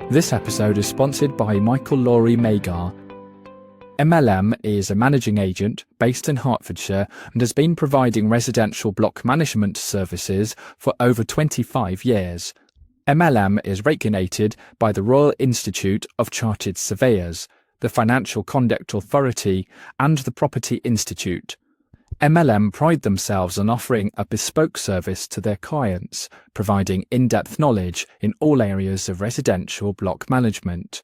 This episode is sponsored by Michael Laurie Magar. MLM is a managing agent based in Hertfordshire and has been providing residential block management services for over 25 years. MLM is regulated by the Royal Institute of Chartered Surveyors, the Financial Conduct Authority and the Property Institute. MLM pride themselves on offering a bespoke service to their clients, providing in-depth knowledge in all areas of residential block management.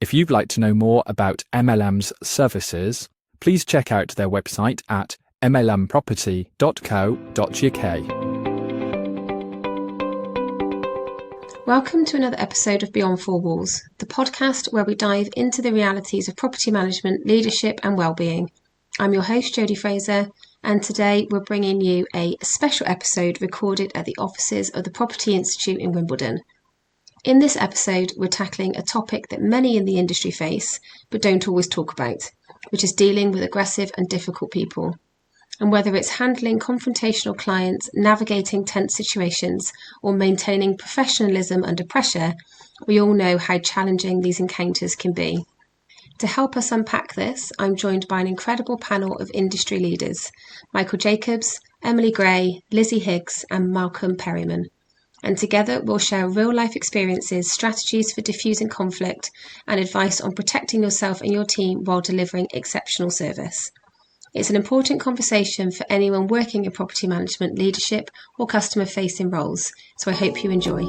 If you'd like to know more about MLM's services, please check out their website at mlmproperty.co.uk. Welcome to another episode of Beyond Four Walls, the podcast where we dive into the realities of property management, leadership and well-being. I'm your host, Jodie Fraser, and today we're bringing you a special episode recorded at the offices of the Property Institute in Wimbledon. In this episode, we're tackling a topic that many in the industry face, but don't always talk about, which is dealing with aggressive and difficult people. And whether it's handling confrontational clients, navigating tense situations, or maintaining professionalism under pressure, we all know how challenging these encounters can be. To help us unpack this, I'm joined by an incredible panel of industry leaders, Michael Jacobs, Emily Gray, Lizzie Higgs and Malcolm Perryman. And together we'll share real-life experiences, strategies for diffusing conflict and advice on protecting yourself and your team while delivering exceptional service. It's an important conversation for anyone working in property management, leadership or customer-facing roles, so I hope you enjoy.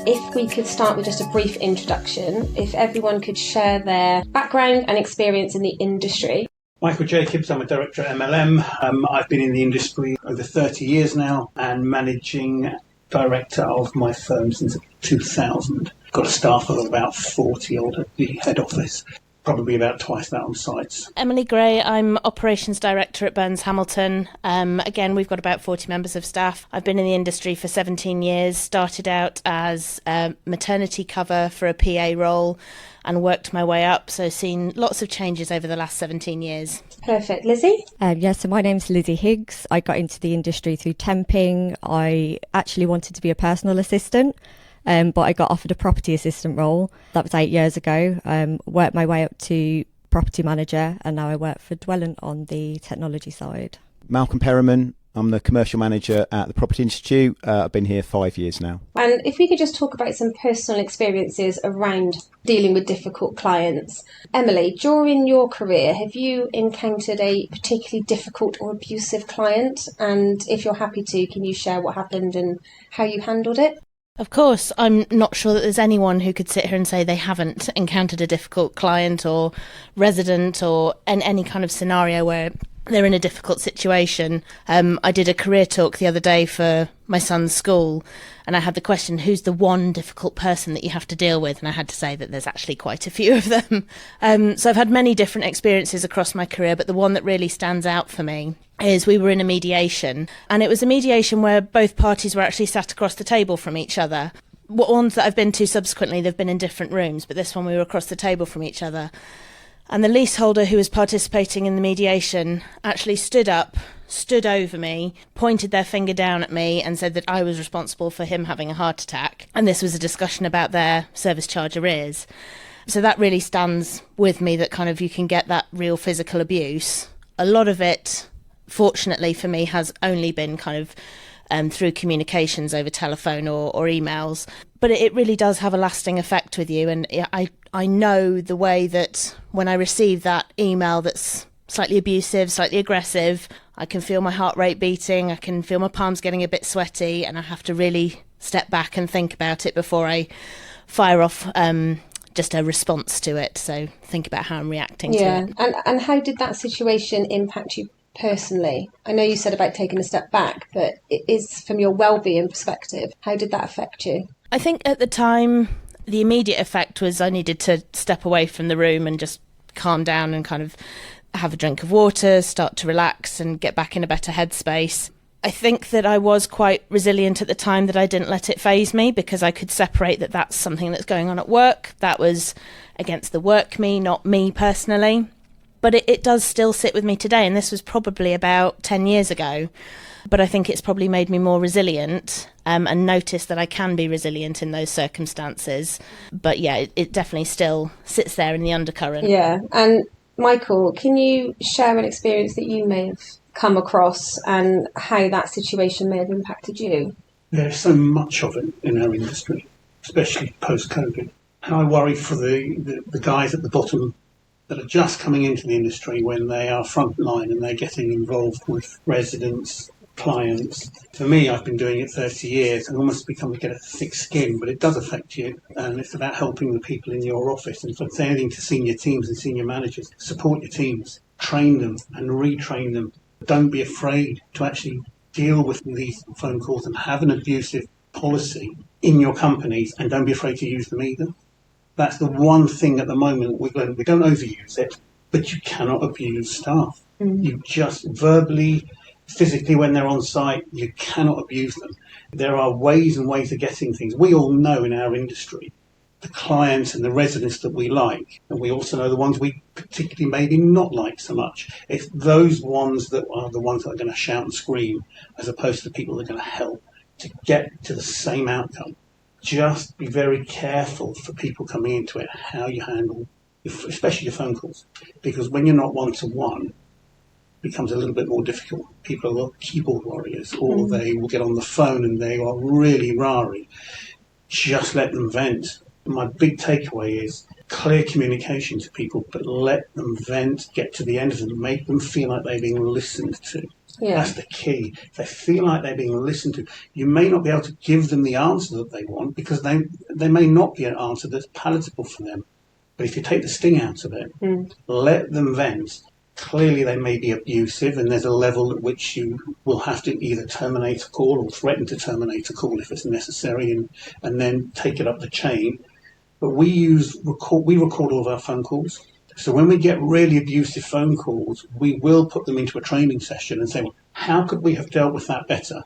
If we could start with just a brief introduction, if everyone could share their background and experience in the industry. Michael Jacobs, I'm a director at MLM. I've been in the industry over 30 years now and managing director of my firm since 2000. Got a staff of about 40 odd at the head office. Probably about twice that on sites. Emily Gray, I'm Operations Director at Burns Hamilton. Again, we've got about 40 members of staff. I've been in the industry for 17 years, started out as maternity cover for a PA role and worked my way up, so seen lots of changes over the last 17 years. Perfect. Lizzie? So my name's Lizzie Higgs. I got into the industry through temping. I actually wanted to be a personal assistant. But I got offered a property assistant role. That was 8 years ago. Worked my way up to property manager, and now I work for Dwellent on the technology side. Malcolm Perryman. I'm the commercial manager at the Property Institute. I've been here 5 years now. And if we could just talk about some personal experiences around dealing with difficult clients. Emily, during your career, have you encountered a particularly difficult or abusive client? And if you're happy to, can you share what happened and how you handled it? Of course, I'm not sure that there's anyone who could sit here and say they haven't encountered a difficult client or resident or any kind of scenario where they're in a difficult situation. I did a career talk the other day for my son's school, and I had the question, who's the one difficult person that you have to deal with? And I had to say that there's actually quite a few of them. So I've had many different experiences across my career, but the one that really stands out for me is we were in a mediation, and it was a mediation where both parties were actually sat across the table from each other. Ones that I've been to subsequently, they've been in different rooms, but this one we were across the table from each other. And the leaseholder who was participating in the mediation actually stood up, stood over me, pointed their finger down at me and said that I was responsible for him having a heart attack. And this was a discussion about their service charge arrears. So that really stands with me, that kind of you can get that real physical abuse. A lot of it, fortunately for me, has only been kind of through communications over telephone or emails. But it really does have a lasting effect with you. And I know the way that when I receive that email that's slightly abusive, slightly aggressive, I can feel my heart rate beating, I can feel my palms getting a bit sweaty, and I have to really step back and think about it before I fire off just a response to it. So think about how I'm reacting to it. And how did that situation impact you personally? I know you said about taking a step back, but it is from your well-being perspective. How did that affect you? I think at the time, the immediate effect was I needed to step away from the room and just calm down and kind of have a drink of water, start to relax and get back in a better headspace. I think that I was quite resilient at the time, that I didn't let it faze me, because I could separate that that's something that's going on at work. That was against the work me, not me personally. But it does still sit with me today, and this was probably about 10 years ago. But I think it's probably made me more resilient, and notice that I can be resilient in those circumstances. But yeah, it definitely still sits there in the undercurrent. Yeah. And Michael, can you share an experience that you may have come across and how that situation may have impacted you? There's so much of it in our industry, especially post-COVID. And I worry for the guys at the bottom that are just coming into the industry when they are frontline and they're getting involved with residents, clients. For me, I've been doing it 30 years and almost become to get a thick skin, but it does affect you. And it's about helping the people in your office. And if it's anything to senior teams and senior managers, support your teams, train them and retrain them. Don't be afraid to actually deal with these phone calls and have an abusive policy in your companies, and don't be afraid to use them either. That's the one thing at the moment we don't overuse it, but you cannot abuse staff. You just verbally, physically when they're on site, you cannot abuse them. There are ways and ways of getting things. We all know in our industry the clients and the residents that we like, and we also know the ones we particularly maybe not like so much. It's those ones that are the ones that are going to shout and scream, as opposed to the people that are going to help to get to the same outcome. Just be very careful for people coming into it, how you handle, especially your phone calls, because when you're not one-to-one, it becomes a little bit more difficult. People are keyboard warriors, or they will get on the phone and they are really rah-rah. Just let them vent. My big takeaway is clear communication to people, but let them vent, get to the end of it, make them feel like they're being listened to. Yeah. That's the key. If they feel like they're being listened to, you may not be able to give them the answer that they want, because they may not be an answer that's palatable for them. But if you take the sting out of it, let them vent. Clearly they may be abusive, and there's a level at which you will have to either terminate a call or threaten to terminate a call if it's necessary, and then take it up the chain. But we record all of our phone calls. So when we get really abusive phone calls, we will put them into a training session and say, well, how could we have dealt with that better?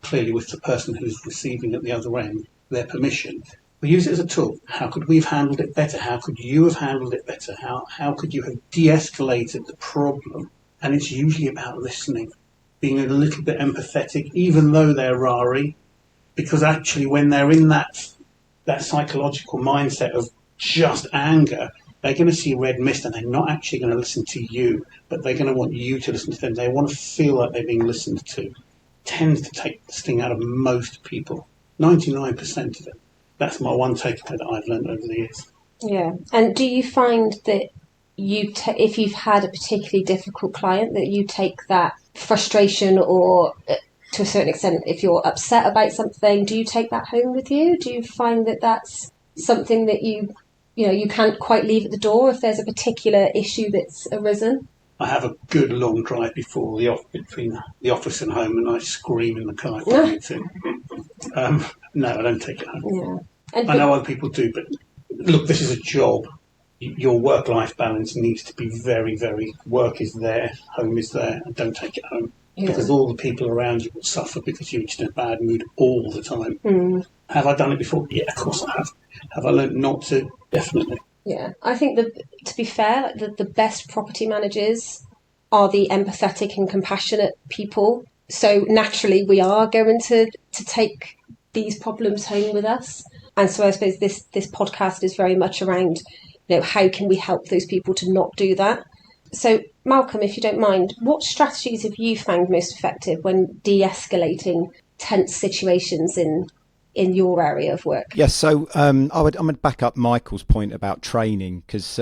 Clearly with the person who's receiving at the other end their permission. We use it as a tool. How could we have handled it better? How could you have handled it better? How could you have de-escalated the problem? And it's usually about listening, being a little bit empathetic, even though they're rah-rah, because actually when they're in that psychological mindset of just anger, they're going to see red mist and they're not actually going to listen to you, but they're going to want you to listen to them. They want to feel like they're being listened to. It tends to take the sting out of most people, 99% of it. That's my one takeaway that I've learned over the years. Yeah. And do you find that if you've had a particularly difficult client, that you take that frustration, or to a certain extent, if you're upset about something, do you take that home with you? Do you find that that's something that you can't quite leave at the door if there's a particular issue that's arisen? I have a good long drive between the office and home, and I scream in the car if I need to. No, I don't take it home. Yeah. I know other people do, but look, this is a job. Your work-life balance needs to be very, very, work is there, home is there, and don't take it home. Yeah. Because all the people around you will suffer because you're just in a bad mood all the time. Have I done it before? Yeah, of course I have. Have I learned not to? Definitely. Yeah, I think that, to be fair, the best property managers are the empathetic and compassionate people. So naturally we are going to take these problems home with us. And so I suppose this podcast is very much around, how can we help those people to not do that? So Malcolm, if you don't mind, what strategies have you found most effective when de-escalating tense situations in your area of work? Yes, so I'm going to back up Michael's point about training, because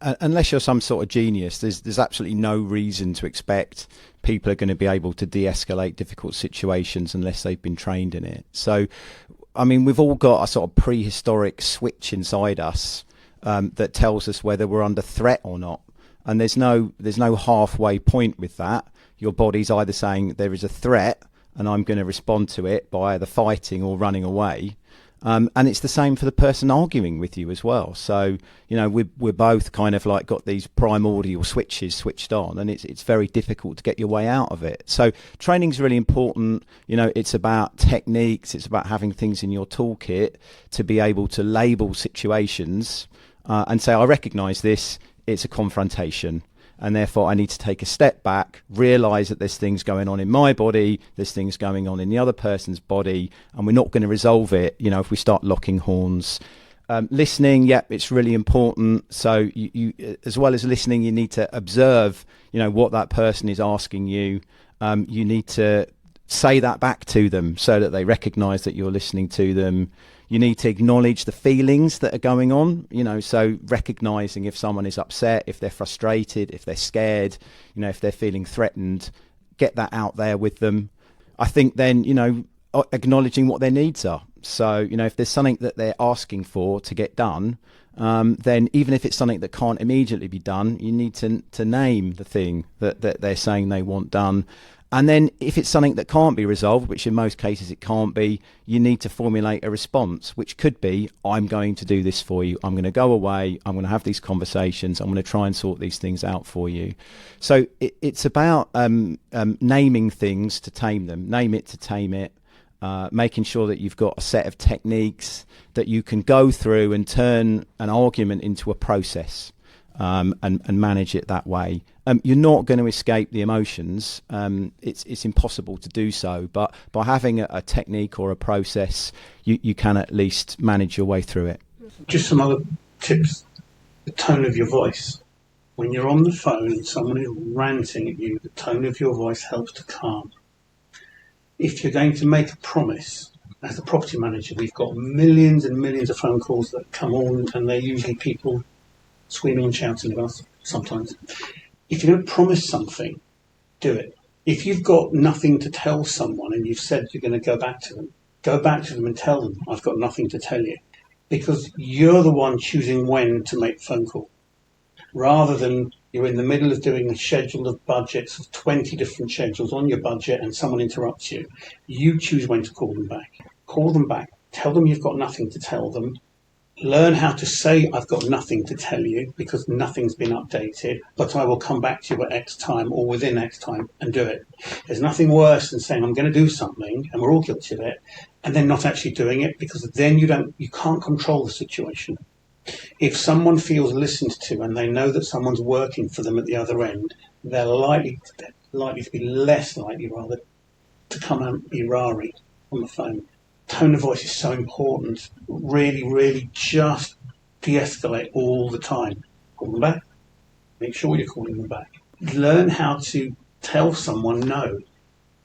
unless you're some sort of genius, there's absolutely no reason to expect people are going to be able to de-escalate difficult situations unless they've been trained in it. So, I mean, we've all got a sort of prehistoric switch inside us that tells us whether we're under threat or not. And there's no halfway point with that. Your body's either saying there is a threat and I'm going to respond to it by either fighting or running away. And it's the same for the person arguing with you as well. So, we're both kind of like got these primordial switches switched on, and it's very difficult to get your way out of it. So training's really important. It's about techniques. It's about having things in your toolkit to be able to label situations and say, I recognise this. It's a confrontation. and therefore I need to take a step back, realise that there's things going on in my body, there's things going on in the other person's body, and we're not going to resolve it, if we start locking horns. Listening, it's really important. So you as well as listening, you need to observe, what that person is asking you. You need to say that back to them so that they recognise that you're listening to them. You need to acknowledge the feelings that are going on, so recognising if someone is upset, if they're frustrated, if they're scared, if they're feeling threatened, get that out there with them. I think then, acknowledging what their needs are. So, if there's something that they're asking for to get done, then even if it's something that can't immediately be done, you need to name the thing that they're saying they want done. And then if it's something that can't be resolved, which in most cases it can't be, you need to formulate a response, which could be, I'm going to do this for you. I'm going to go away. I'm going to have these conversations. I'm going to try and sort these things out for you. So it's about naming things to tame them. Name it to tame it. Making sure that you've got a set of techniques that you can go through and turn an argument into a process, and manage it that way. You're not going to escape the emotions. It's impossible to do so, but by having a technique or a process, you can at least manage your way through it. Just some other tips. The tone of your voice. When you're on the phone and someone is ranting at you, the tone of your voice helps to calm. If you're going to make a promise, as a property manager, we've got millions and millions of phone calls that come on, and they're usually people screaming and shouting at us sometimes. If you're going to promise something, do it. If you've got nothing to tell someone and you've said you're going to go back to them and tell them, I've got nothing to tell you. Because you're the one choosing when to make the phone call. Rather than you're in the middle of doing a schedule of budgets of 20 different schedules on your budget and someone interrupts you. You choose when to call them back. Call them back. Tell them you've got nothing to tell them. Learn how to say, I've got nothing to tell you because nothing's been updated, but I will come back to you at X time or within X time and do it. There's nothing worse than saying, I'm going to do something, and we're all guilty of it, and then not actually doing it, because then you can't control the situation. If someone feels listened to and they know that someone's working for them at the other end, they're likely to be less likely, rather, to come out irari on the phone. Tone of voice is so important. Really, really just de-escalate all the time. Call them back. Make sure you're calling them back. Learn how to tell someone no.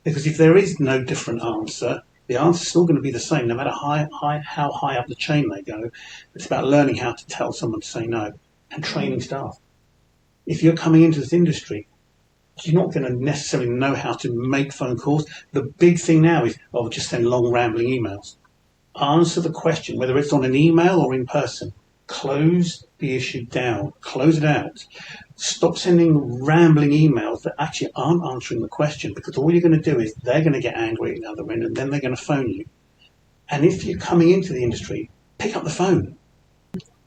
Because if there is no different answer, the answer's still going to be the same, no matter how high up the chain they go. It's about learning how to tell someone to say no and training staff. If you're coming into this industry, you're not going to necessarily know how to make phone calls. The big thing now is, just send long, rambling emails. Answer the question, whether it's on an email or in person. Close the issue down. Close it out. Stop sending rambling emails that actually aren't answering the question, because all you're going to do is they're going to get angry at the other end and then they're going to phone you. And if you're coming into the industry, pick up the phone.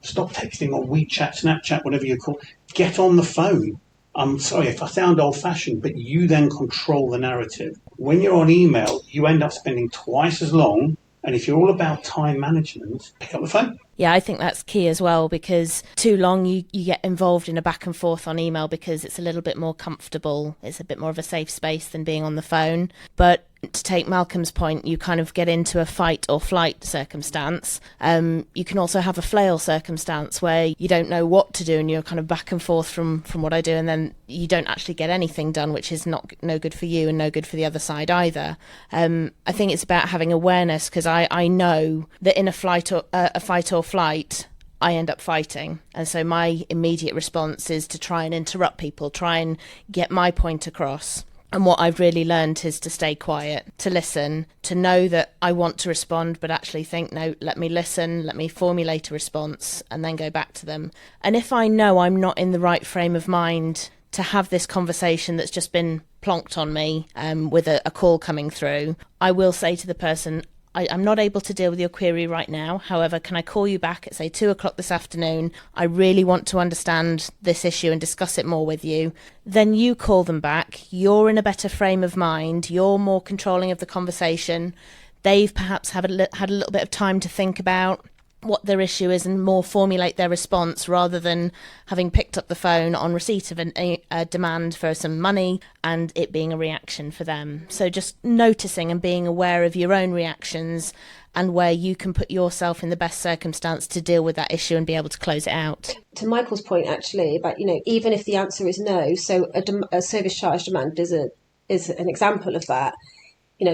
Stop texting on WeChat, Snapchat, whatever you call. Get on the phone. I'm sorry if I sound old-fashioned, but you then control the narrative. When you're on email, you end up spending twice as long. And if you're all about time management, pick up the phone. Yeah, I think that's key as well, because too long you get involved in a back and forth on email because it's a little bit more comfortable. It's a bit more of a safe space than being on the phone. But to take Malcolm's point, you kind of get into a fight or flight circumstance. You can also have a flail circumstance where you don't know what to do and you're kind of back and forth from what I do, and then you don't actually get anything done, which is no good for you and no good for the other side either. I think it's about having awareness, because I know that in a fight or flight, I end up fighting. And so my immediate response is to try and interrupt people, try and get my point across. And what I've really learned is to stay quiet, to listen, to know that I want to respond, but actually think, no, let me listen, let me formulate a response and then go back to them. And if I know I'm not in the right frame of mind to have this conversation that's just been plonked on me with a call coming through, I will say to the person, I'm not able to deal with your query right now. However, can I call you back at, say, 2:00 this afternoon? I really want to understand this issue and discuss it more with you. Then you call them back. You're in a better frame of mind. You're more controlling of the conversation. They've perhaps had a little bit of time to think about what their issue is and more formulate their response rather than having picked up the phone on receipt of a demand for some money and it being a reaction for them. So just noticing and being aware of your own reactions and where you can put yourself in the best circumstance to deal with that issue and be able to close it out. To Michael's point, actually, about, even if the answer is no, so a service charge demand is an example of that.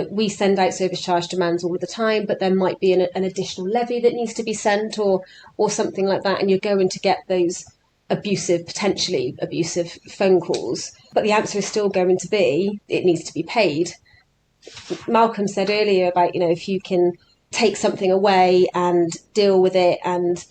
We send out service charge demands all the time, but there might be an additional levy that needs to be sent or something like that, and you're going to get those potentially abusive phone calls. But the answer is still going to be, it needs to be paid. Malcolm said earlier about, if you can take something away and deal with it and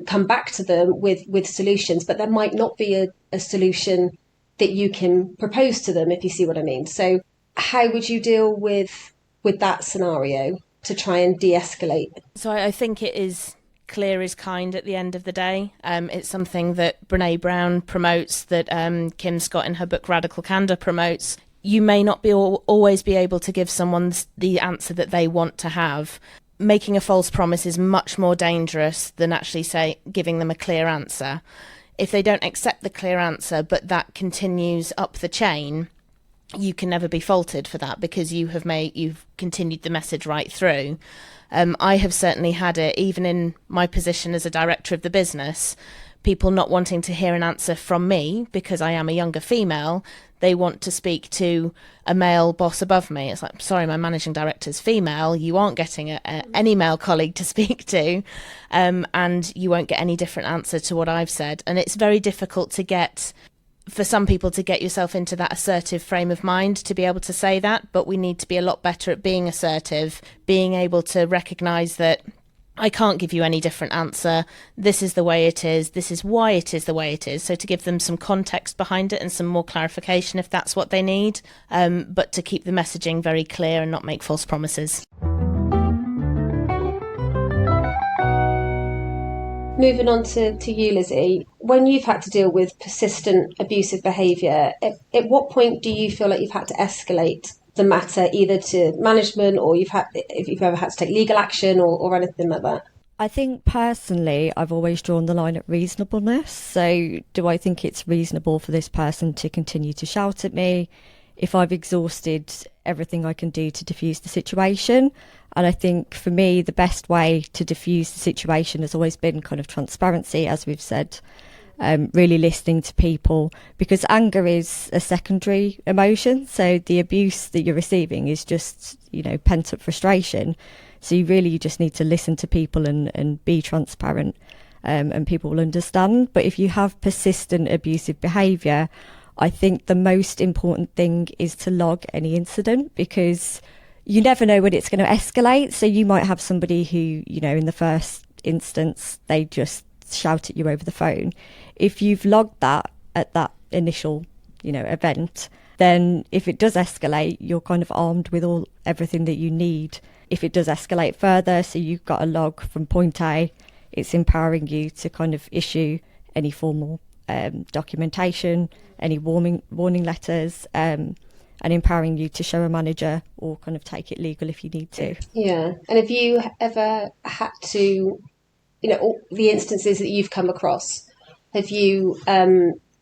come back to them with solutions, but there might not be a solution that you can propose to them, if you see what I mean. So how would you deal with that scenario to try and de-escalate? So I think it is clear is kind at the end of the day. It's something that Brene Brown promotes, that Kim Scott in her book Radical Candor promotes. You may not be always be able to give someone the answer that they want to have. Making a false promise is much more dangerous than actually giving them a clear answer. If they don't accept the clear answer, but that continues up the chain, you can never be faulted for that because you've continued the message right through. I have certainly had it, even in my position as a director of the business, people not wanting to hear an answer from me because I am a younger female. They want to speak to a male boss above me. It's like, sorry, my managing director's female. You aren't getting any male colleague to speak to, and you won't get any different answer to what I've said. And it's very difficult for some people to get yourself into that assertive frame of mind to be able to say that, but we need to be a lot better at being assertive, being able to recognise that I can't give you any different answer. This is the way it is. This is why it is the way it is. So to give them some context behind it and some more clarification if that's what they need, but to keep the messaging very clear and not make false promises. Moving on to you, Lizzie, when you've had to deal with persistent abusive behaviour, at what point do you feel like you've had to escalate the matter either to management or if you've ever had to take legal action or anything like that? I think personally, I've always drawn the line at reasonableness. So do I think it's reasonable for this person to continue to shout at me if I've exhausted everything I can do to diffuse the situation? And I think for me, the best way to diffuse the situation has always been kind of transparency, as we've said, really listening to people, because anger is a secondary emotion. So the abuse that you're receiving is just, pent up frustration. So you just need to listen to people and be transparent, and people will understand. But if you have persistent abusive behaviour, I think the most important thing is to log any incident, because you never know when it's going to escalate. So you might have somebody who, in the first instance, they just shout at you over the phone. If you've logged that at that initial, event, then if it does escalate, you're kind of armed with everything that you need. If it does escalate further, so you've got a log from point A, it's empowering you to kind of issue any formal documentation, any warning letters, and empowering you to show a manager or kind of take it legal if you need to. Yeah. And have you ever had to, all the instances that you've come across, have you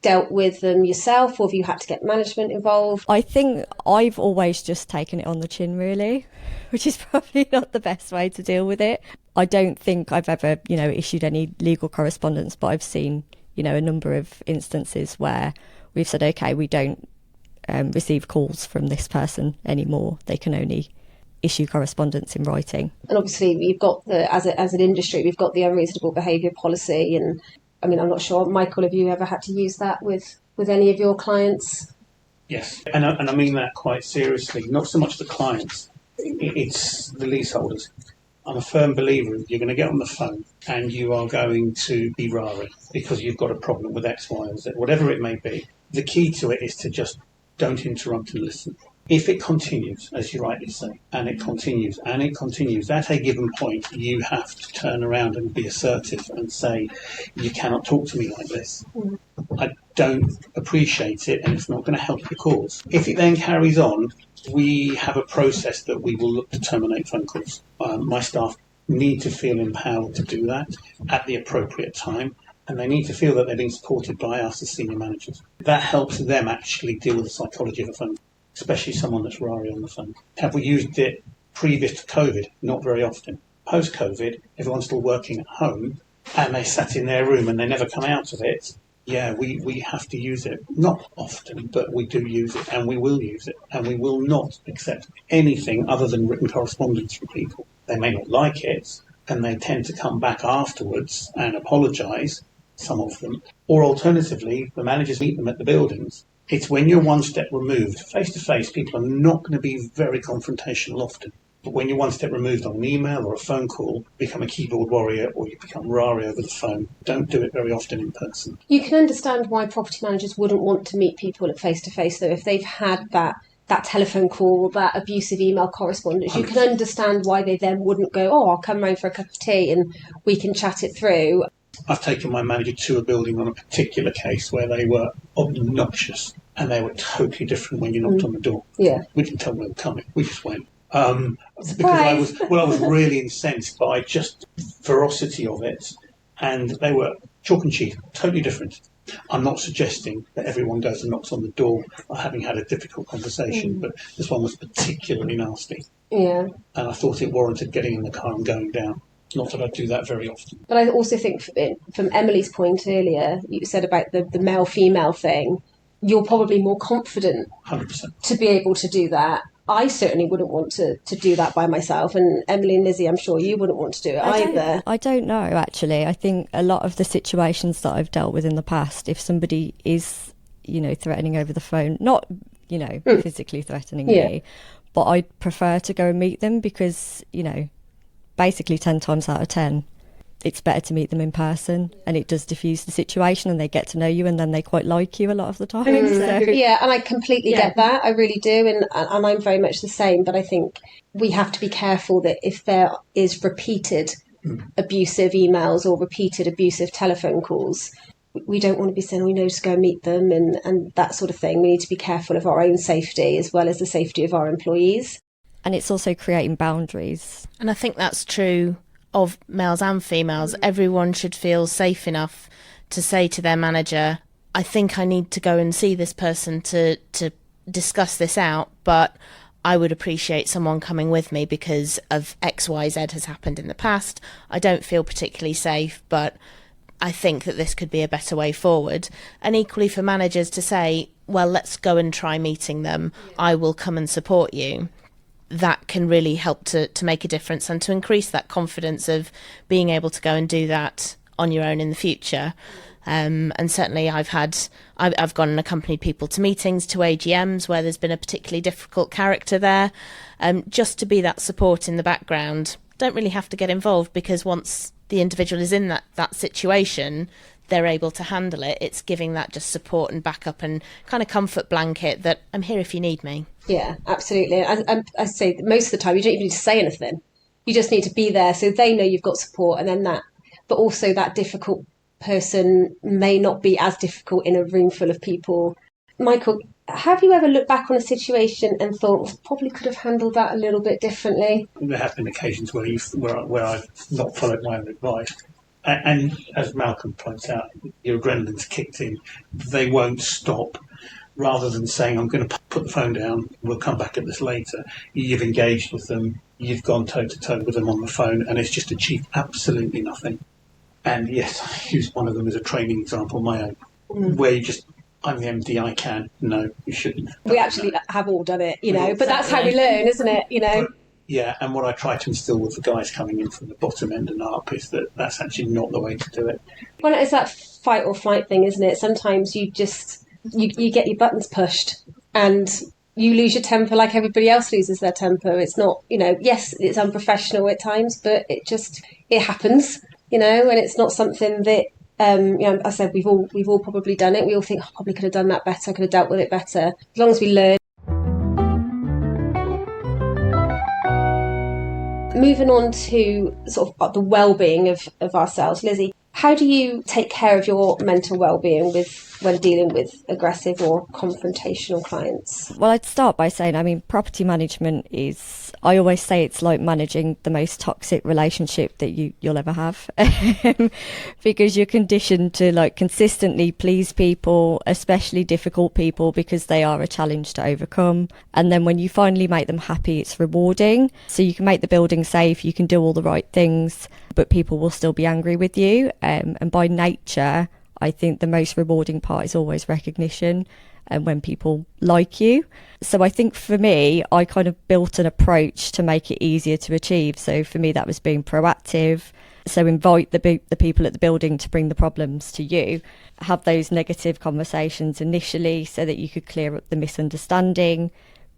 dealt with them yourself, or have you had to get management involved? I think I've always just taken it on the chin, really, which is probably not the best way to deal with it. I don't think I've ever, issued any legal correspondence, but I've seen, a number of instances where we've said, okay, we don't receive calls from this person anymore. They can only issue correspondence in writing. And obviously we've got as an industry, we've got the unreasonable behaviour policy. And I mean, I'm not sure, Michael, have you ever had to use that with any of your clients? Yes, and I mean that quite seriously. Not so much the clients, it's the leaseholders. I'm a firm believer you're going to get on the phone and you are going to be rah-rah because you've got a problem with X, Y, or Z, whatever it may be. The key to it is to just don't interrupt and listen. If it continues, as you rightly say, and it continues, at a given point, you have to turn around and be assertive and say, you cannot talk to me like this. I don't appreciate it, and it's not going to help the cause. If it then carries on, we have a process that we will look to terminate phone calls. My staff need to feel empowered to do that at the appropriate time, and they need to feel that they're being supported by us as senior managers. That helps them actually deal with the psychology of the phone, especially someone that's rary on the phone. Have we used it previous to COVID? Not very often. Post-COVID, everyone's still working at home, and they sat in their room and they never come out of it. Yeah, we have to use it. Not often, but we do use it, and we will use it. And we will not accept anything other than written correspondence from people. They may not like it, and they tend to come back afterwards and apologise, some of them. Or alternatively, the managers meet them at the buildings. It's when you're one step removed. Face-to-face, people are not going to be very confrontational often. But when you're one step removed on an email or a phone call, become a keyboard warrior or you become rari over the phone. Don't do it very often in person. You can understand why property managers wouldn't want to meet people at face-to-face, though, if they've had that telephone call, that abusive email correspondence. 100%. You can understand why they then wouldn't go, I'll come round for a cup of tea and we can chat it through. I've taken my manager to a building on a particular case where they were obnoxious and they were totally different when you knocked on the door. Yeah. We didn't tell them they were coming. We just went. Because I was really incensed by just ferocity of it, and they were chalk and cheese, totally different. I'm not suggesting that everyone goes and knocks on the door having had a difficult conversation, but this one was particularly nasty. Yeah. And I thought it warranted getting in the car and going down. Not that I do that very often. But I also think from Emily's point earlier, you said about the male-female thing, you're probably more confident 100% to be able to do that. I certainly wouldn't want to do that by myself, and Emily and Lizzie, I'm sure you wouldn't want to do it either. I don't know, actually. I think a lot of the situations that I've dealt with in the past, if somebody is, threatening over the phone, not, physically threatening me, but I'd prefer to go and meet them because, basically 10 times out of 10, it's better to meet them in person, and it does diffuse the situation and they get to know you and then they quite like you a lot of the time. So. Yeah, and I completely get that. I really do. And I'm very much the same. But I think we have to be careful that if there is repeated abusive emails or repeated abusive telephone calls, we don't want to be saying, just go and meet them and that sort of thing. We need to be careful of our own safety as well as the safety of our employees. And it's also creating boundaries. And I think that's true of males and females. Everyone should feel safe enough to say to their manager, I think I need to go and see this person to discuss this out, but I would appreciate someone coming with me because of X, Y, Z has happened in the past. I don't feel particularly safe, but I think that this could be a better way forward. And equally for managers to say, well, let's go and try meeting them. I will come and support you. That can really help to make a difference and to increase that confidence of being able to go and do that on your own in the future. And certainly I've gone and accompanied people to meetings, to AGMs where there's been a particularly difficult character there, just to be that support in the background. Don't really have to get involved because once the individual is in that situation, they're able to handle it. It's giving that just support and backup and kind of comfort blanket that I'm here if you need me. Yeah, absolutely. I say that most of the time you don't even need to say anything. You just need to be there so they know you've got support, and then that. But also that difficult person may not be as difficult in a room full of people. Michael, have you ever looked back on a situation and thought, probably could have handled that a little bit differently? There have been occasions where I've not followed my own advice. And as Malcolm points out, your adrenaline's kicked in. They won't stop. Rather than saying, I'm going to put the phone down, we'll come back at this later, you've engaged with them, you've gone toe-to-toe with them on the phone, and it's just achieved absolutely nothing. And yes, I use one of them as a training example, my own, where you just, I'm the MD, I can. No, you shouldn't. We actually have all done it, but that's how we learn, isn't it, Yeah, and what I try to instill with the guys coming in from the bottom end and up is that that's actually not the way to do it. Well, it's that fight or flight thing, isn't it? Sometimes you just... You get your buttons pushed and you lose your temper like everybody else loses their temper. It's not, yes, it's unprofessional at times, but it happens, and it's not something that, I said, we've all probably done it. We all think, probably could have done that better, could have dealt with it better. As long as we learn. Moving on to sort of the well-being of ourselves, Lizzie, how do you take care of your mental well-being with when dealing with aggressive or confrontational clients? Well, I'd start by saying, I mean, property management is, I always say it's like managing the most toxic relationship that you'll ever have. Because you're conditioned to like consistently please people, especially difficult people, because they are a challenge to overcome. And then when you finally make them happy, it's rewarding. So you can make the building safe, you can do all the right things, but people will still be angry with you. And by nature, I think the most rewarding part is always recognition and when people like you. So I think for me, I kind of built an approach to make it easier to achieve. So for me, that was being proactive. So invite the people at the building to bring the problems to you. Have those negative conversations initially so that you could clear up the misunderstanding.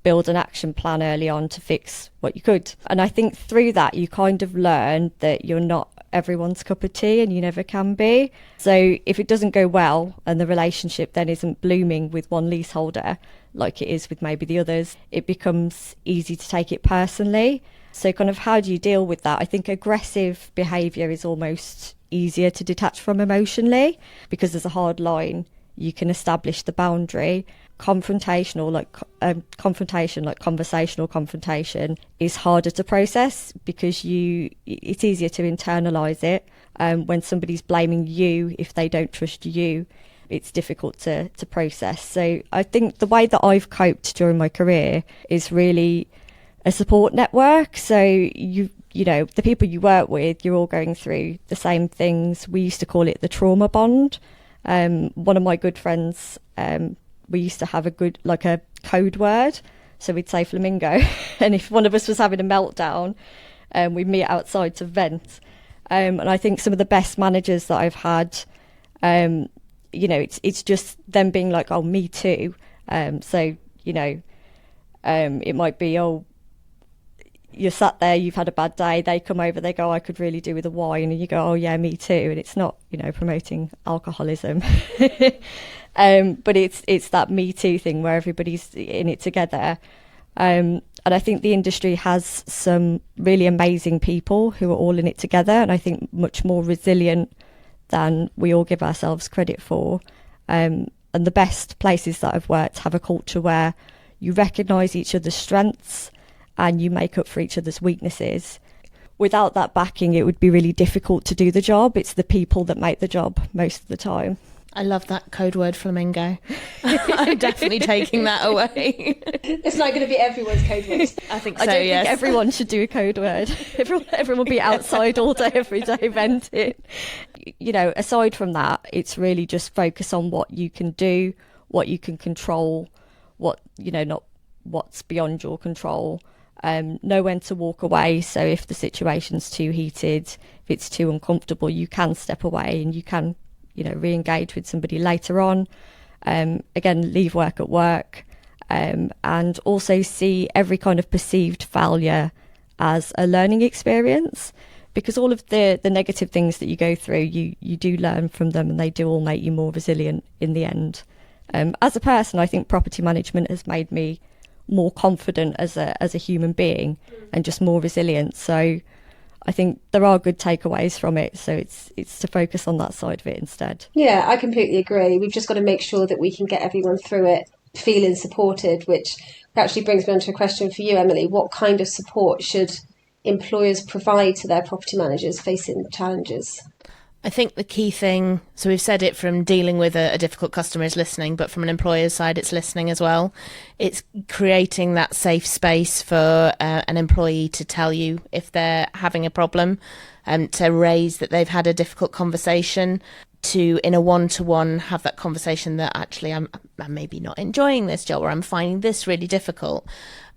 Build an action plan early on to fix what you could. And I think through that, you kind of learn that you're not everyone's cup of tea and you never can be. So if it doesn't go well and the relationship then isn't blooming with one leaseholder like it is with maybe the others, it becomes easy to take it personally. So kind of how do you deal with that? I think aggressive behaviour is almost easier to detach from emotionally because there's a hard line. You can establish the boundary. Conversational confrontation is harder to process because it's easier to internalise it. When somebody's blaming you if they don't trust you, it's difficult to process. So I think the way that I've coped during my career is really a support network. So you know, the people you work with, you're all going through the same things. We used to call it the trauma bond. One of my good friends, we used to have a code word. So we'd say flamingo. And if one of us was having a meltdown, we'd meet outside to vent. And I think some of the best managers that I've had, you know, it's just them being like, oh, me too. So, you know, it might be, oh, you're sat there, you've had a bad day, they come over, they go, I could really do with a wine, and you go, oh yeah, me too. And it's not, you know, promoting alcoholism. But it's that me too thing where everybody's in it together. And I think the industry has some really amazing people who are all in it together, and I think much more resilient than we all give ourselves credit for. And the best places that I've worked have a culture where you recognise each other's strengths and you make up for each other's weaknesses. Without that backing, it would be really difficult to do the job. It's the people that make the job most of the time. I love that code word flamingo. I'm definitely taking that away. It's not going to be everyone's code word. I think so, I don't yes. think everyone should do a code word. Everyone will be outside all day, every day, venting. You know, aside from that, it's really just focus on what you can do, what you can control, what, you know, not what's beyond your control. Know when to walk away. So if the situation's too heated, if it's too uncomfortable, you can step away and you can, you know, re-engage with somebody later on. Again, leave work at work, and also see every kind of perceived failure as a learning experience, because all of the negative things that you go through, you do learn from them, and they do all make you more resilient in the end. As a person, I think property management has made me more confident as a human being and just more resilient. So I think there are good takeaways from it. So it's to focus on that side of it instead. Yeah, I completely agree. We've just got to make sure that we can get everyone through it feeling supported, which actually brings me on to a question for you, Emily. What kind of support should employers provide to their property managers facing challenges? I think the key thing, so we've said it from dealing with a difficult customer is listening, but from an employer's side, it's listening as well. It's creating that safe space for an employee to tell you if they're having a problem, to raise that they've had a difficult conversation, to, in a one-to-one, have that conversation that actually I'm maybe not enjoying this job, or I'm finding this really difficult.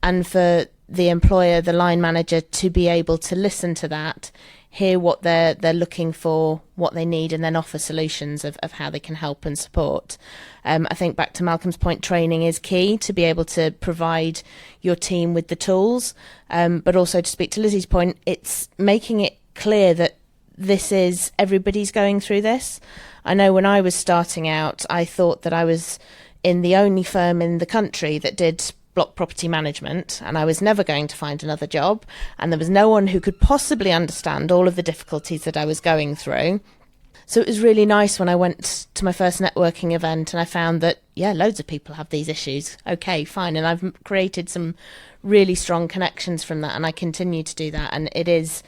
And for the employer, the line manager, to be able to listen to that, hear what they're looking for, what they need, and then offer solutions of how they can help and support. I think back to Malcolm's point, training is key to be able to provide your team with the tools. But also, to speak to Lizzie's point, it's making it clear that this is, everybody's going through this. I know when I was starting out, I thought that I was in the only firm in the country that did block property management, and I was never going to find another job, and there was no one who could possibly understand all of the difficulties that I was going through. So it was really nice when I went to my first networking event and I found that, yeah, loads of people have these issues. Okay, fine. And I've created some really strong connections from that, and I continue to do that. And it is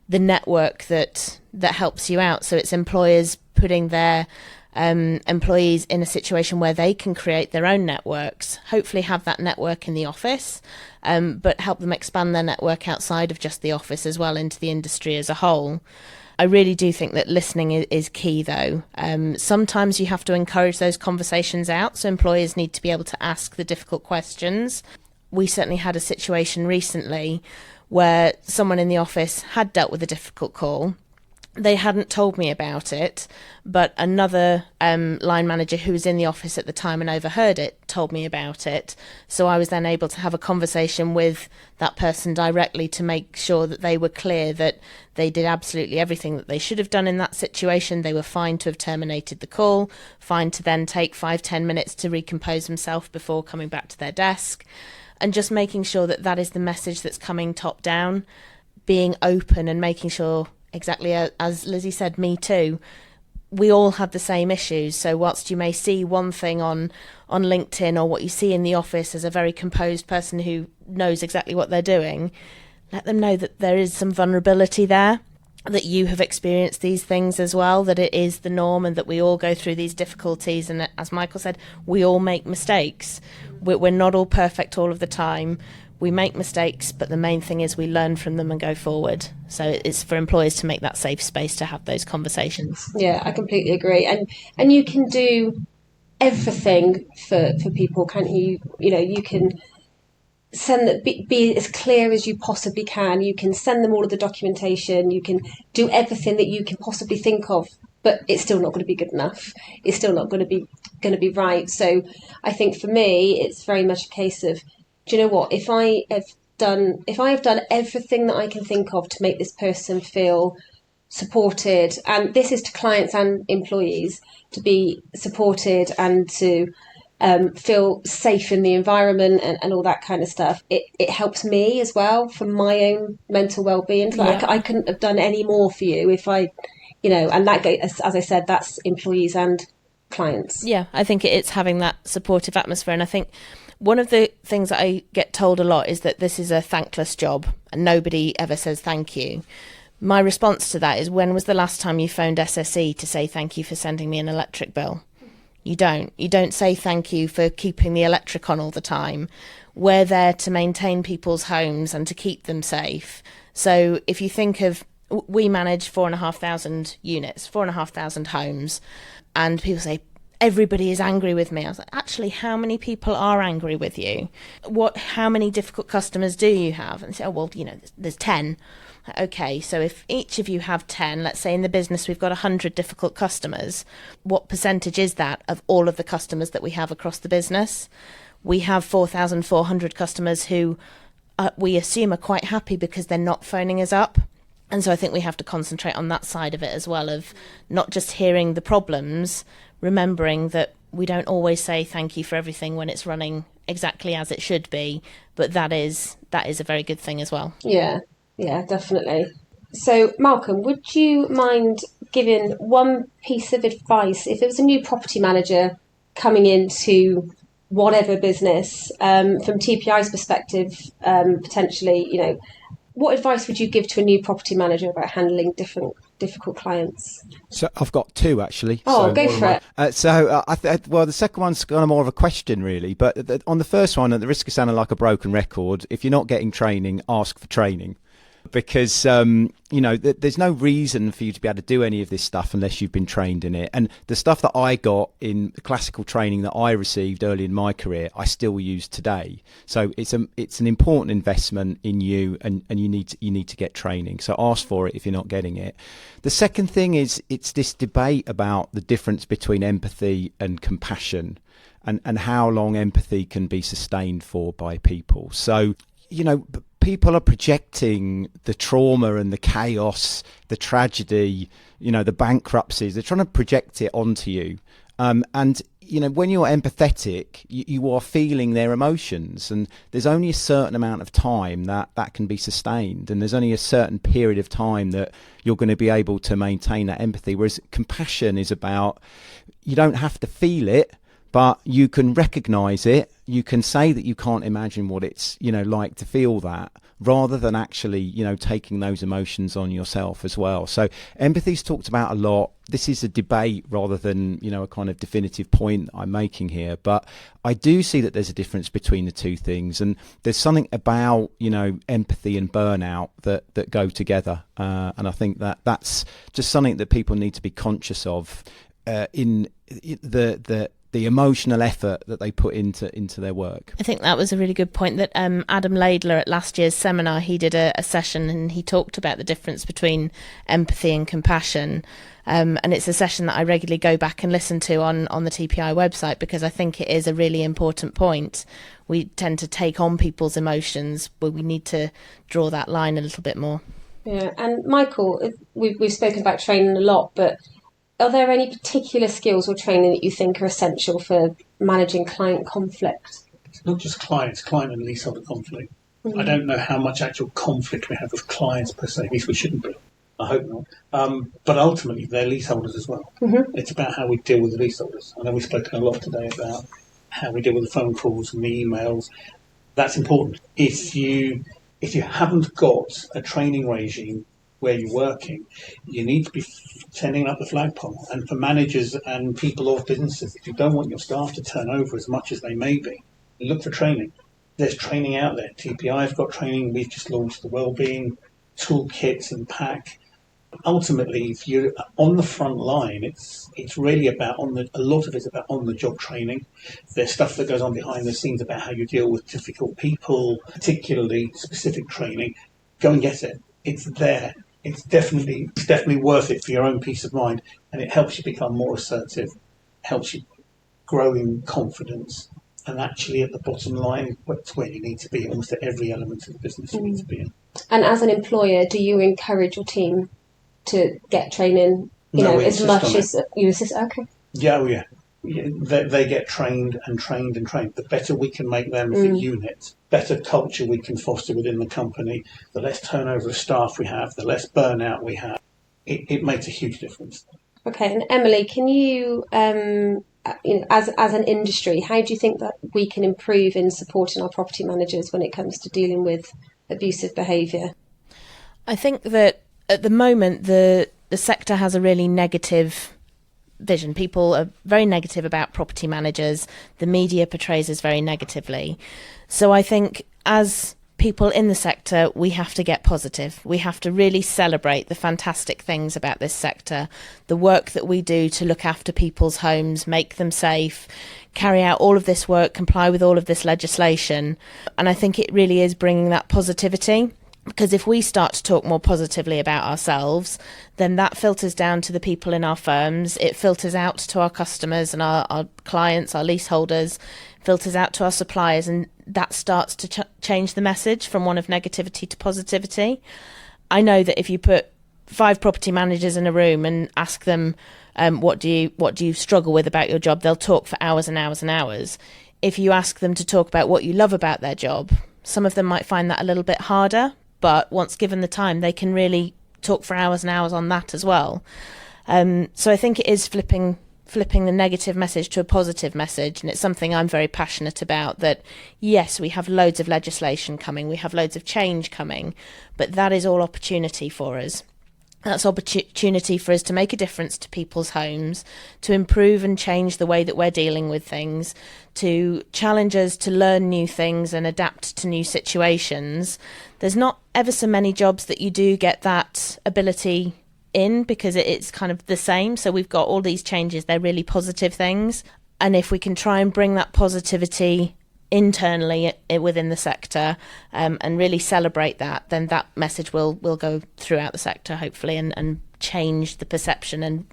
the network that helps you out. So it's employers putting their employees in a situation where they can create their own networks, hopefully have that network in the office, but help them expand their network outside of just the office as well, into the industry as a whole. I really do think that listening is key, though. Sometimes you have to encourage those conversations out, so employers need to be able to ask the difficult questions. We certainly had a situation recently where someone in the office had dealt with a difficult call. They hadn't told me about it, but another line manager who was in the office at the time and overheard it told me about it. So I was then able to have a conversation with that person directly to make sure that they were clear that they did absolutely everything that they should have done in that situation. They were fine to have terminated the call, fine to then take 5-10 minutes to recompose themselves before coming back to their desk, and just making sure that that is the message that's coming top down, being open and making sure, exactly as Lizzie said, me too, we all have the same issues. So whilst you may see one thing on LinkedIn or what you see in the office as a very composed person who knows exactly what they're doing, let them know that there is some vulnerability there, that you have experienced these things as well, that it is the norm and that we all go through these difficulties. And as Michael said, we all make mistakes. We're not all perfect all of the time. We make mistakes, but the main thing is we learn from them and go forward. So it's for employers to make that safe space to have those conversations. Yeah, I completely agree. And you can do everything for people, can't you? You know, you can send that, be as clear as you possibly can. You can send them all of the documentation. You can do everything that you can possibly think of, but it's still not going to be good enough. It's still not going to be right. So I think for me, it's very much a case of, do you know what? If I have done everything that I can think of to make this person feel supported, and this is to clients and employees, to be supported and to feel safe in the environment and all that kind of stuff, it helps me as well for my own mental well-being. Like, I couldn't have done any more for you if I, and that, as I said, that's employees and clients. Yeah, I think it's having that supportive atmosphere. And I think one of the things that I get told a lot is that this is a thankless job and nobody ever says thank you. My response to that is, when was the last time you phoned SSE to say thank you for sending me an electric bill? You don't say thank you for keeping the electric on all the time. We're there to maintain people's homes and to keep them safe. So if you think of, we manage 4,500 units, 4,500 homes, and people say, everybody is angry with me. I was like, actually, how many people are angry with you? How many difficult customers do you have? And they say, oh, well, there's 10. Okay, so if each of you have 10, let's say in the business we've got 100 difficult customers, what percentage is that of all of the customers that we have across the business? We have 4,400 customers who we assume are quite happy because they're not phoning us up. And so I think we have to concentrate on that side of it as well, of not just hearing the problems, remembering that we don't always say thank you for everything when it's running exactly as it should be, but that is a very good thing as well. Yeah, definitely. So, Malcolm, would you mind giving one piece of advice if there was a new property manager coming into whatever business, from TPI's perspective, potentially, what advice would you give to a new property manager about handling difficult clients? So I've got two, actually. Oh, go for it. The second one's kind of more of a question, really. But on the first one, at the risk of sounding like a broken record, if you're not getting training, ask for training. Because, there's no reason for you to be able to do any of this stuff unless you've been trained in it. And the stuff that I got in the classical training that I received early in my career, I still use today. So it's an important investment in you, and you need to get training. So ask for it if you're not getting it. The second thing is, it's this debate about the difference between empathy and compassion, and how long empathy can be sustained for by people. So, people are projecting the trauma and the chaos, the tragedy, the bankruptcies. They're trying to project it onto you. And when you're empathetic, you are feeling their emotions, and there's only a certain amount of time that can be sustained, and there's only a certain period of time that you're going to be able to maintain that empathy. Whereas compassion is about, you don't have to feel it, but you can recognize it. You can say that you can't imagine what it's, like to feel that, rather than actually, taking those emotions on yourself as well. So empathy's talked about a lot. This is a debate rather than, a kind of definitive point I'm making here. But I do see that there's a difference between the two things. And there's something about, empathy and burnout that go together. And I think that that's just something that people need to be conscious of in the emotional effort that they put into their work. I think that was a really good point that Adam Laidler at last year's seminar, he did a session and he talked about the difference between empathy and compassion. And it's a session that I regularly go back and listen to on the TPI website, because I think it is a really important point. We tend to take on people's emotions, but we need to draw that line a little bit more. Yeah, and Michael, we've spoken about training a lot, but are there any particular skills or training that you think are essential for managing client conflict? It's not just clients, client and leaseholder conflict. I don't know how much actual conflict we have with clients per se, at least we shouldn't be. I hope not. But ultimately, they're leaseholders as well. It's about how we deal with the leaseholders. I know we've spoken a lot today about how we deal with the phone calls and the emails. That's important. If you haven't got a training regime where you're working, you need to be sending up the flagpole. And for managers and people of businesses, if you don't want your staff to turn over as much as they may be, look for training. There's training out there. TPI's got training. We've just launched the wellbeing toolkits and pack. Ultimately, if you're on the front line, it's really about a lot of it's about on the job training. There's stuff that goes on behind the scenes about how you deal with difficult people, particularly specific training. Go and get it. It's there. It's definitely worth it for your own peace of mind, and it helps you become more assertive, helps you grow in confidence, and actually at the bottom line, it's where you need to be, almost at every element of the business you need to be in. And as an employer, do you encourage your team to get training, as much as you assist? Okay. Yeah. They get trained and trained and trained. The better we can make them as a unit, better culture we can foster within the company, the less turnover of staff we have, the less burnout we have. It makes a huge difference. Okay, and Emily, can you, as an industry, how do you think that we can improve in supporting our property managers when it comes to dealing with abusive behaviour? I think that at the moment the sector has a really negative vision. People are very negative about property managers. The media portrays us very negatively. So I think as people in the sector, we have to get positive. We have to really celebrate the fantastic things about this sector, the work that we do to look after people's homes, make them safe, carry out all of this work, comply with all of this legislation. And I think it really is bringing that positivity. Because if we start to talk more positively about ourselves, then that filters down to the people in our firms. It filters out to our customers and our clients, our leaseholders, filters out to our suppliers, and that starts to change the message from one of negativity to positivity. I know that if you put 5 property managers in a room and ask them, what do you struggle with about your job, they'll talk for hours and hours and hours. If you ask them to talk about what you love about their job, some of them might find that a little bit harder. But once given the time, they can really talk for hours and hours on that as well. So I think it is flipping the negative message to a positive message. And it's something I'm very passionate about, that, yes, we have loads of legislation coming. We have loads of change coming. But that is all opportunity for us. That's opportunity for us to make a difference to people's homes, to improve and change the way that we're dealing with things, to challenge us to learn new things and adapt to new situations. There's not ever so many jobs that you do get that ability in, because it's kind of the same. So we've got all these changes. They're really positive things. And if we can try and bring that positivity internally within the sector and really celebrate that, then that message will go throughout the sector, hopefully, and change the perception and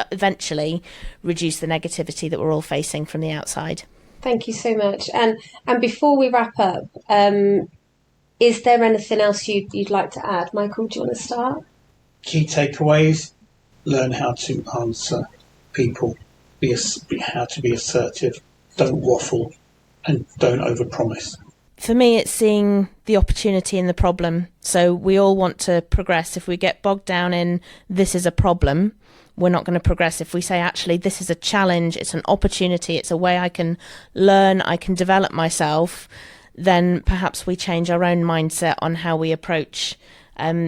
eventually reduce the negativity that we're all facing from the outside. Thank you so much. And before we wrap up, is there anything else you'd like to add? Michael, do you want to start? Key takeaways: learn how to answer people how to be assertive, don't waffle, and don't overpromise. For me, it's seeing the opportunity in the problem. So we all want to progress. If we get bogged down in this is a problem, we're not going to progress. If we say, actually, this is a challenge, it's an opportunity, it's a way I can learn, I can develop myself, then perhaps we change our own mindset on how we approach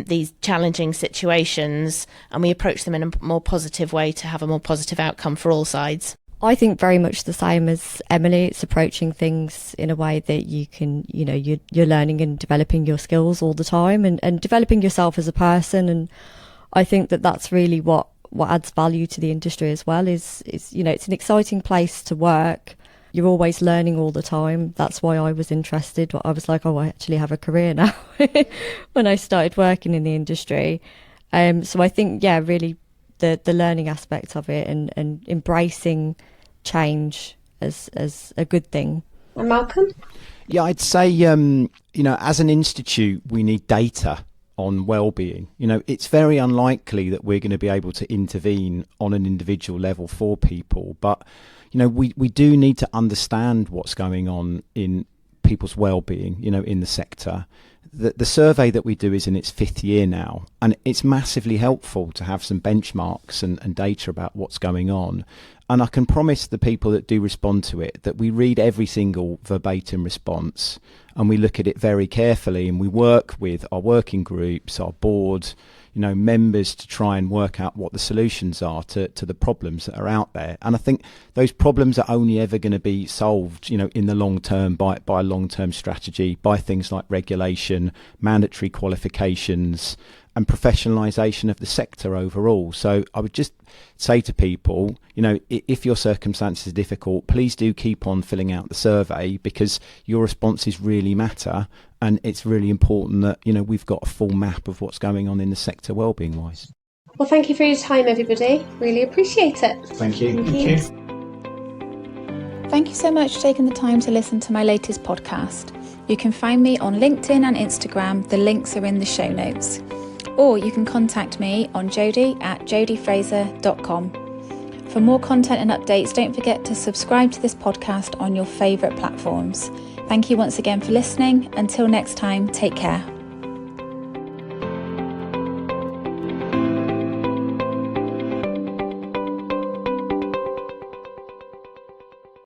these challenging situations, and we approach them in a more positive way to have a more positive outcome for all sides. I think very much the same as Emily. It's approaching things in a way that you can, you're learning and developing your skills all the time, and developing yourself as a person. And I think that that's really what adds value to the industry as well. Is it's an exciting place to work. You're always learning all the time. That's why I was interested. I was like, I actually have a career now when I started working in the industry. So I think, really the learning aspect of it and embracing change as a good thing. And Malcolm? Yeah, I'd say, as an institute, we need data on well-being. It's very unlikely that we're going to be able to intervene on an individual level for people, but we do need to understand what's going on in people's well-being, in the sector. The survey that we do is in its 5th year now, and it's massively helpful to have some benchmarks and data about what's going on. And I can promise the people that do respond to it that we read every single verbatim response and we look at it very carefully, and we work with our working groups, our board, members to try and work out what the solutions are to the problems that are out there. And I think those problems are only ever going to be solved, in the long term by a long-term strategy, by things like regulation, mandatory qualifications, and professionalisation of the sector overall. So I would just say to people, if your circumstances are difficult, please do keep on filling out the survey, because your responses really matter, and it's really important that we've got a full map of what's going on in the sector wellbeing wise. Well, thank you for your time, everybody. Really appreciate it. Thank you. Thank you. Thank you so much for taking the time to listen to my latest podcast. You can find me on LinkedIn and Instagram. The links are in the show notes. Or you can contact me on jodie@jodiefraser.com. For more content and updates, don't forget to subscribe to this podcast on your favourite platforms. Thank you once again for listening. Until next time, take care.